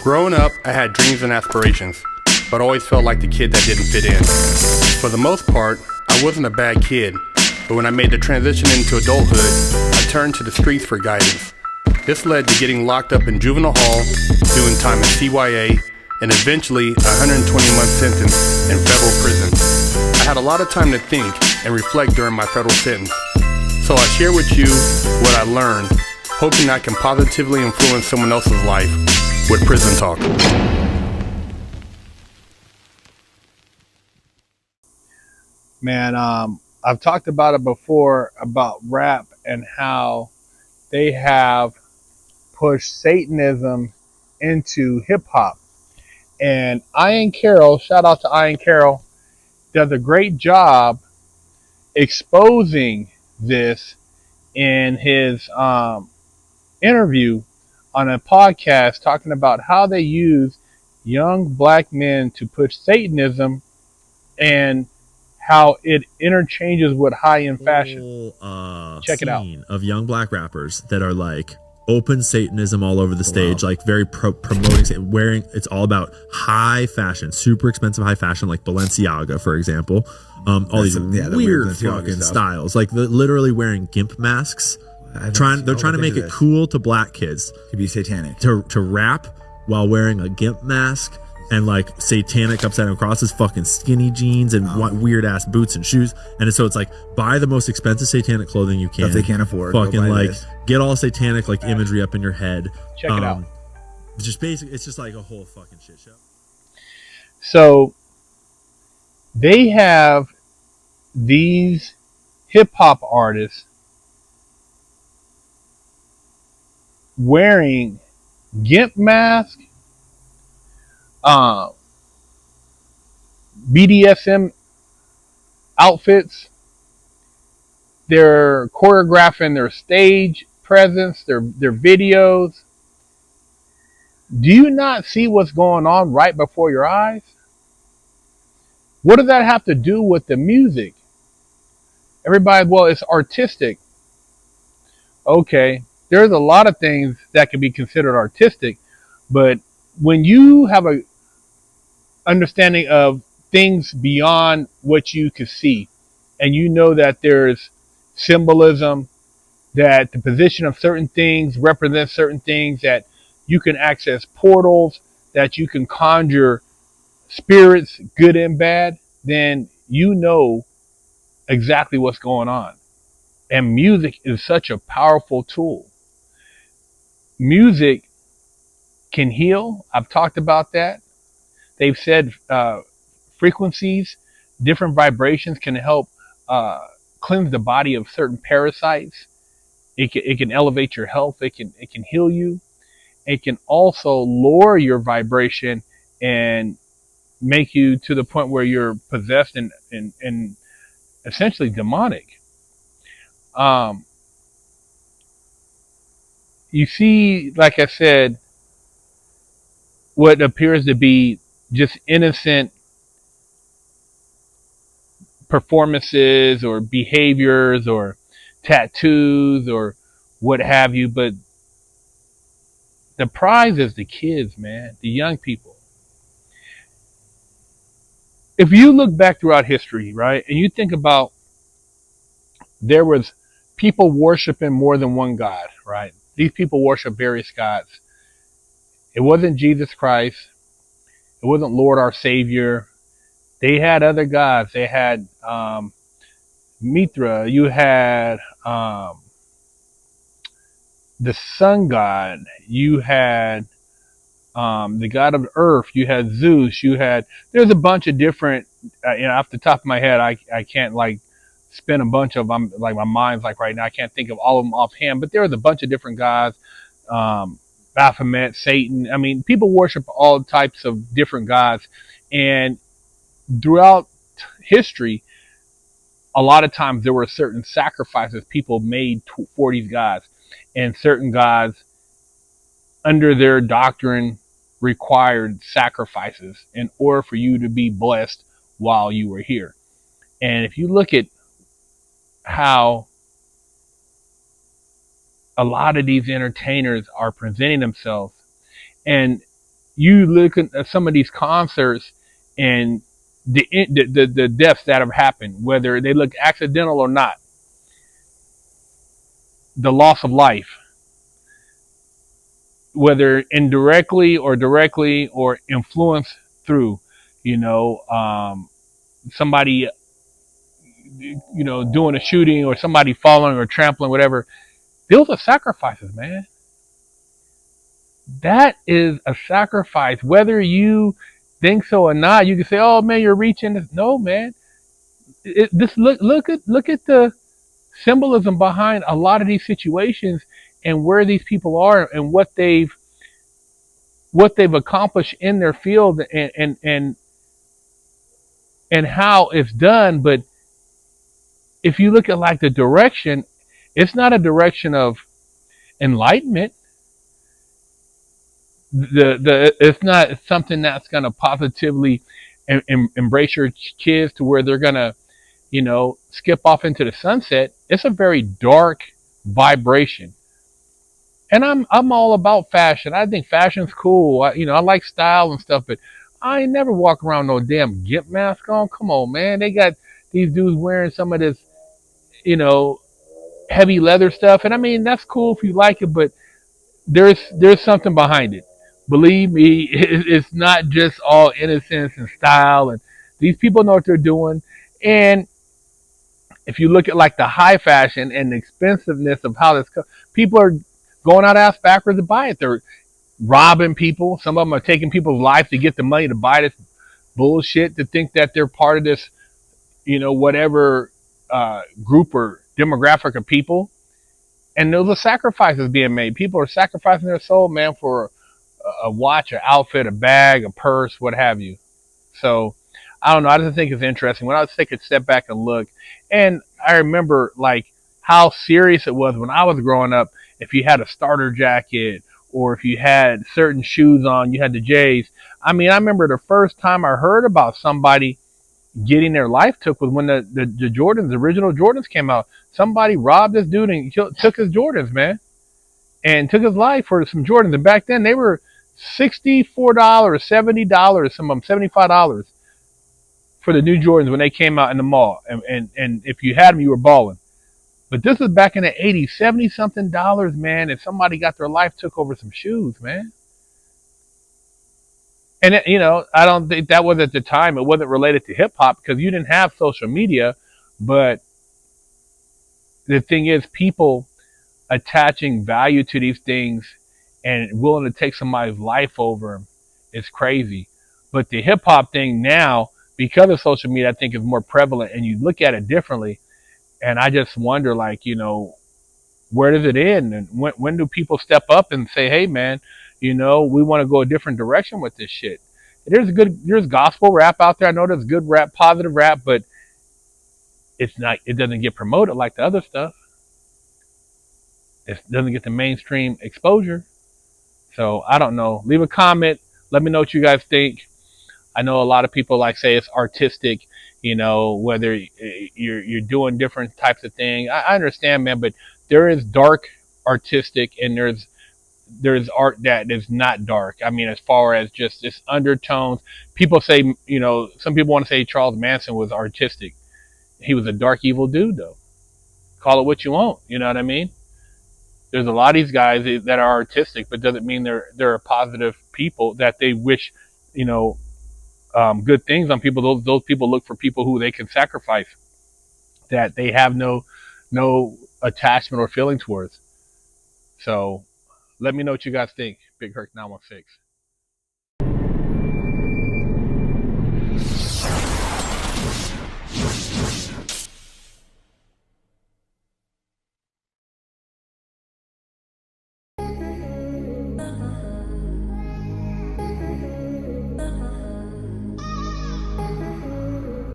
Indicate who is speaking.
Speaker 1: Growing up, I had dreams and aspirations, but always felt like the kid that didn't fit in. For the most part, I wasn't a bad kid, but when I made the transition into adulthood, I turned to the streets for guidance. This led to getting locked up in juvenile hall, doing time in CYA, and eventually a 120-month sentence in federal prison. I had a lot of time to think and reflect during my federal sentence, so I share with you what I learned, hoping I can positively influence someone else's life with Prison Talk.
Speaker 2: Man, I've talked about it before about rap and how they have pushed Satanism into hip hop. And Ian Carroll, shout out to Ian Carroll, does a great job exposing this in his interview on a podcast, talking about how they use young black men to push Satanism and how it interchanges with high-end fashion. Check it out.
Speaker 3: Of young black rappers that are like open Satanism all over the stage, like very promoting, wearing, it's all about high fashion, super expensive high fashion, like Balenciaga, for example. All these weird fucking styles, like literally wearing gimp masks. They're trying to make it cool to black kids
Speaker 4: to be satanic,
Speaker 3: to rap while wearing a gimp mask and like satanic upside down crosses, fucking skinny jeans and weird ass boots and shoes. And so it's like, buy the most expensive satanic clothing you can
Speaker 4: if they can't afford.
Speaker 3: Fucking like get all satanic like imagery up in your head.
Speaker 2: Check it out.
Speaker 3: It's just basic. It's just like a whole fucking shit show.
Speaker 2: So they have these hip hop artists wearing gimp masks, BDSM outfits. They're choreographing their stage presence, their videos. Do you not see what's going on right before your eyes? What does that have to do with the music? Everybody, well, it's artistic. Okay, there's a lot of things that can be considered artistic, but when you have a understanding of things beyond what you can see, and you know that there's symbolism, that the position of certain things represents certain things, that you can access portals, that you can conjure spirits, good and bad, then you know exactly what's going on. And music is such a powerful tool. Music can heal. I've talked about that. They've said frequencies, different vibrations can help cleanse the body of certain parasites. It can elevate your health. It can heal you. It can also lower your vibration and make you to the point where you're possessed and essentially demonic. You see, like I said, what appears to be just innocent performances or behaviors or tattoos or what have you, but the prize is the kids, man, the young people. If you look back throughout history, right, and you think about, there was people worshiping more than one God, right? These people worship various gods. It wasn't Jesus Christ. It wasn't Lord our Savior. They had other gods. They had Mithra. You had the sun god. You had the god of earth. You had Zeus. There's a bunch of different, off the top of my head, I can't like spin a bunch of them, like my mind's like right now, I can't think of all of them offhand, but there was a bunch of different gods. Baphomet, Satan. I mean, people worship all types of different gods. And throughout history, a lot of times there were certain sacrifices people made for these gods. And certain gods, under their doctrine, required sacrifices in order for you to be blessed while you were here. And if you look at how a lot of these entertainers are presenting themselves, and you look at some of these concerts and the deaths that have happened, whether they look accidental or not, the loss of life, whether indirectly or directly or influenced through, you know, somebody, doing a shooting or somebody falling or trampling, whatever. Those are sacrifices, man. That is a sacrifice. Whether you think so or not, you can say, "Oh man, you're reaching." No, man. This look at the symbolism behind a lot of these situations and where these people are and what they've accomplished in their field and how it's done. But if you look at like the direction, it's not a direction of enlightenment. The It's not something that's going to positively embrace your kids to where they're going to skip off into the sunset. It's a very dark vibration. And I'm all about fashion. I think fashion's cool. I like style and stuff, but I ain't never walk around no damn gimp mask on. Come on, man. They got these dudes wearing some of this, you know, heavy leather stuff, and I mean that's cool if you like it, but there's something behind it. Believe me, it's not just all innocence and style. And these people know what they're doing. And if you look at like the high fashion and the expensiveness of how people are going out ass backwards to buy it. They're robbing people. Some of them are taking people's life to get the money to buy this bullshit, to think that they're part of this, whatever group or demographic of people. And those are sacrifices being made. People are sacrificing their soul, man, for a watch, an outfit, a bag, a purse, what have you. So I don't know. I just think it's interesting. When I was taking a step back and look, and I remember like how serious it was when I was growing up. If you had a starter jacket or if you had certain shoes on, you had the J's. I mean, I remember the first time I heard about somebody getting their life took was when the Jordans, the original Jordans came out. Somebody robbed this dude and took his Jordans, man, and took his life for some Jordans. And back then they were $64, $70, some of them $75 for the new Jordans when they came out in the mall. And if you had them, you were balling. But this was back in the 80s, 70 something dollars, man. If somebody got their life took over some shoes, man. And I don't think that was at the time. It wasn't related to hip hop because you didn't have social media. But the thing is, people attaching value to these things and willing to take somebody's life over them is crazy. But the hip hop thing now, because of social media, I think is more prevalent, and you look at it differently. And I just wonder, like, where does it end? And when do people step up and say, hey, man, we want to go a different direction with this shit? There's gospel rap out there. I know there's good rap, positive rap, but it doesn't get promoted like the other stuff. It doesn't get the mainstream exposure. So I don't know. Leave a comment. Let me know what you guys think. I know a lot of people say it's artistic, whether you're doing different types of things. I understand, man, but there is dark artistic and there's art that is not dark. I mean, as far as just this undertones, people say, some people want to say Charles Manson was artistic. He was a dark, evil dude, though. Call it what you want. You know what I mean? There's a lot of these guys that are artistic, but doesn't mean they're a positive people, that they wish, good things on people. Those people look for people who they can sacrifice, that they have no attachment or feeling towards. So let me know what you guys think. Big Herc 916.